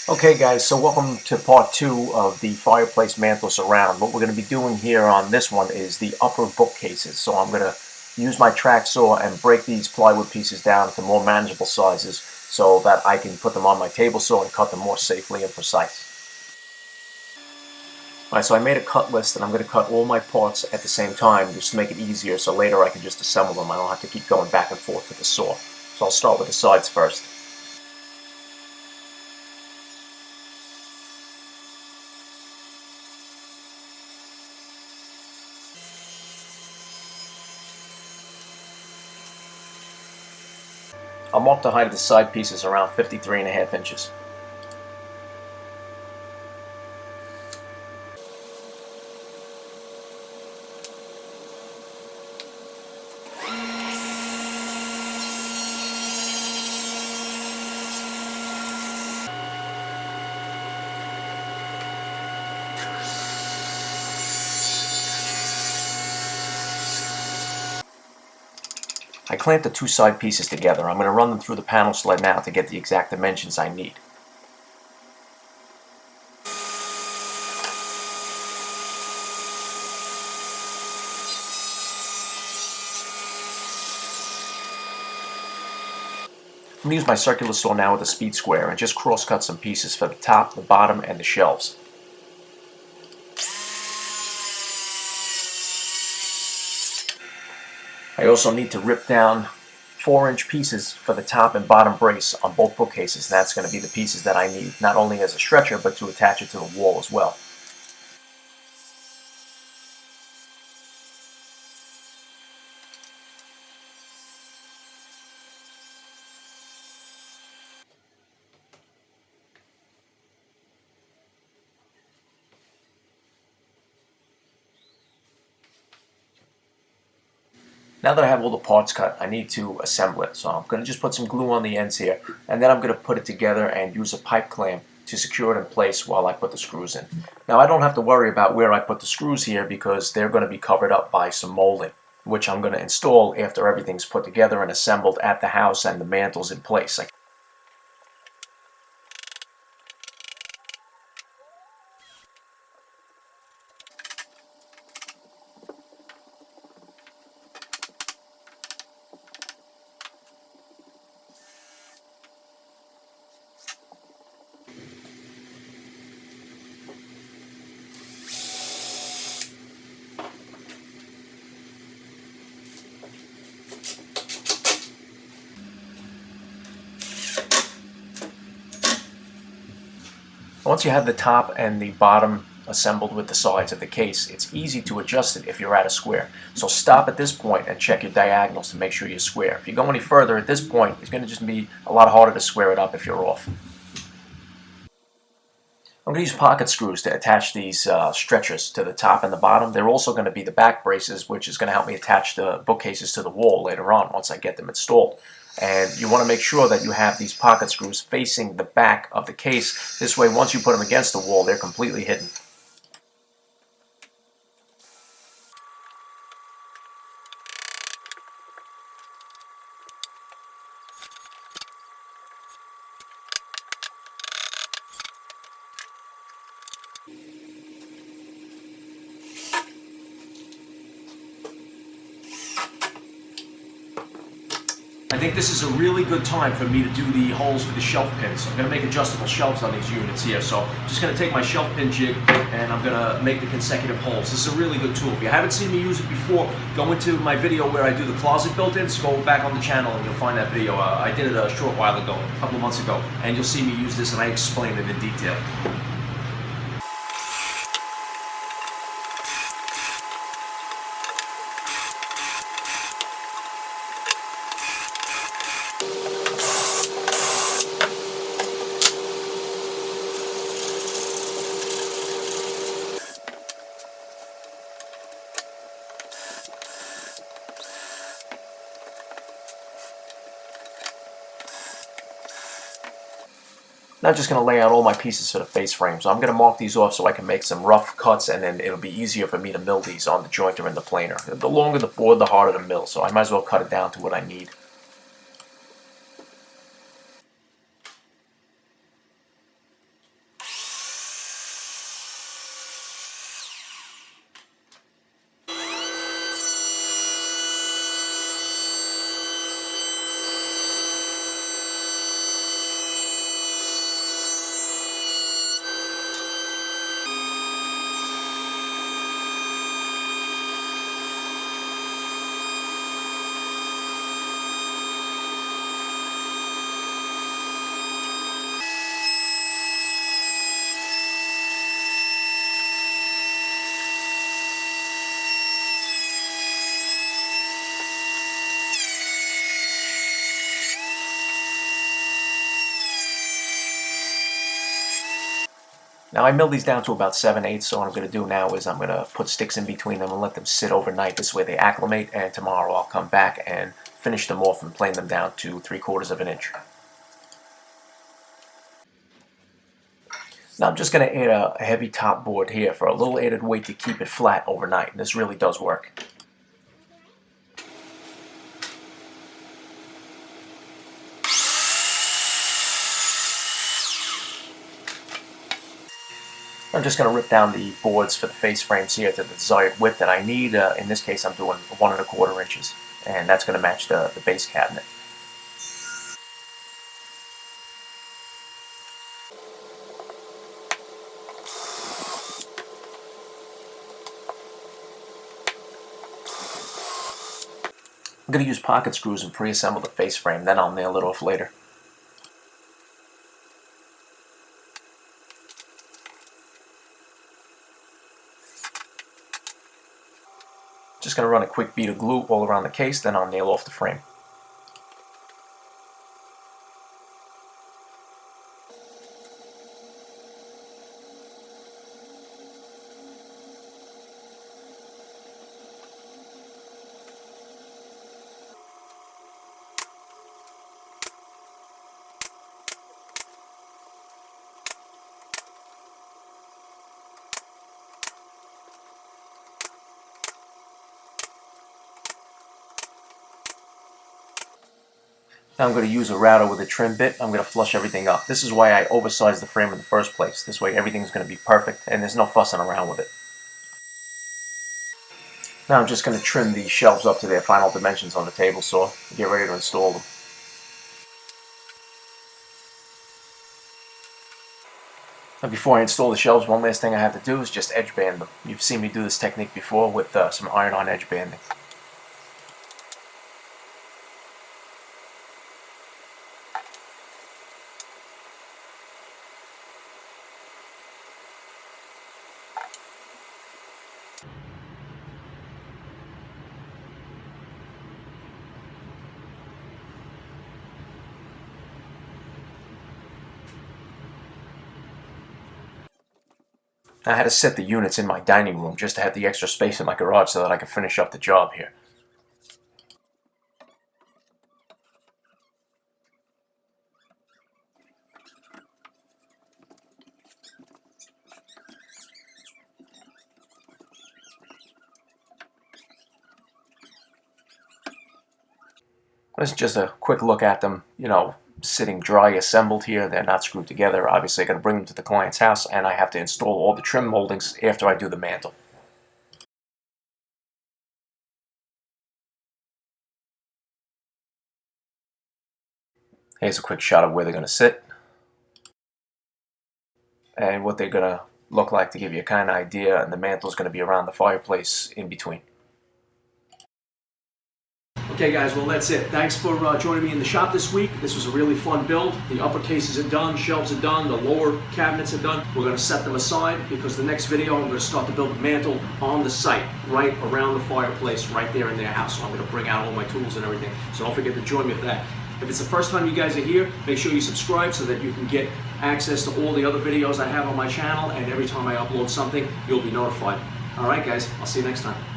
Okay guys, so welcome to part 2 of the Fireplace Mantel Surround. What we're going to be doing here on this one is the upper bookcases. So I'm going to use my track saw and break these plywood pieces down to more manageable sizes so that I can put them on my table saw and cut them more safely and precise. Alright, so I made a cut list and I'm going to cut all my parts at the same time just to make it easier so later I can just assemble them. I don't have to keep going back and forth with the saw. So I'll start with the sides first. I'll mark the height of the side pieces around 53.5 inches. I clamped the two side pieces together. I'm going to run them through the panel sled now to get the exact dimensions I need. I'm going to use my circular saw now with a speed square and just cross cut some pieces for the top, the bottom, and the shelves. I also need to rip down 4-inch pieces for the top and bottom brace on both bookcases. That's going to be the pieces that I need, not only as a stretcher, but to attach it to the wall as well. Now that I have all the parts cut, I need to assemble it. So I'm going to just put some glue on the ends here, and then I'm going to put it together and use a pipe clamp to secure it in place while I put the screws in. Now I don't have to worry about where I put the screws here because they're going to be covered up by some molding, which I'm going to install after everything's put together and assembled at the house and the mantel's in place. Once you have the top and the bottom assembled with the sides of the case, it's easy to adjust it if you're at a square. So stop at this point and check your diagonals to make sure you're square. If you go any further at this point, it's going to just be a lot harder to square it up if you're off. I'm going to use pocket screws to attach these stretchers to the top and the bottom. They're also going to be the back braces, which is going to help me attach the bookcases to the wall later on once I get them installed. And you want to make sure that you have these pocket screws facing the back of the case. This way, once you put them against the wall, they're completely hidden. I think this is a really good time for me to do the holes for the shelf pins. I'm going to make adjustable shelves on these units here, so I'm just going to take my shelf pin jig and I'm going to make the consecutive holes. This is a really good tool. If you haven't seen me use it before, go into my video where I do the closet built-ins, go back on the channel and you'll find that video. I did it a short while ago, a couple of months ago, and you'll see me use this and I explain it in detail. Now I'm just going to lay out all my pieces for the face frame. So I'm going to mark these off so I can make some rough cuts, and then it'll be easier for me to mill these on the jointer and the planer. The longer the board, the harder to mill, so I might as well cut it down to what I need. Now I milled these down to about 7/8, so what I'm going to do now is I'm going to put sticks in between them and let them sit overnight. This way they acclimate, and tomorrow I'll come back and finish them off and plane them down to 3/4 of an inch. Now I'm just going to add a heavy top board here for a little added weight to keep it flat overnight, and this really does work. I'm just going to rip down the boards for the face frames here to the desired width that I need. In this case I'm doing 1 1/4 inches, and that's going to match the base cabinet. I'm going to use pocket screws and pre-assemble the face frame, then I'll nail it off later. Just going to run a quick bead of glue all around the case, then I'll nail off the frame. Now I'm going to use a router with a trim bit. I'm going to flush everything up. This is why I oversized the frame in the first place. This way everything's going to be perfect and there's no fussing around with it. Now I'm just going to trim these shelves up to their final dimensions on the table saw and get ready to install them. Now before I install the shelves, one last thing I have to do is just edge band them. You've seen me do this technique before with some iron-on edge banding. I had to set the units in my dining room just to have the extra space in my garage so that I could finish up the job here. This is just a quick look at them, sitting dry assembled here. They're not screwed together. Obviously I got to bring them to the client's house and I have to install all the trim moldings after I do the mantle. Here's a quick shot of where they're going to sit and what they're going to look like to give you a kind of idea, and the mantle is going to be around the fireplace in between. Okay guys, well that's it. Thanks for joining me in the shop this week. This was a really fun build. The upper cases are done, shelves are done, the lower cabinets are done. We're going to set them aside because the next video I'm going to start to build a mantle on the site, right around the fireplace, right there in their house. So I'm going to bring out all my tools and everything. So don't forget to join me for that. If it's the first time you guys are here, make sure you subscribe so that you can get access to all the other videos I have on my channel, and every time I upload something, you'll be notified. Alright guys, I'll see you next time.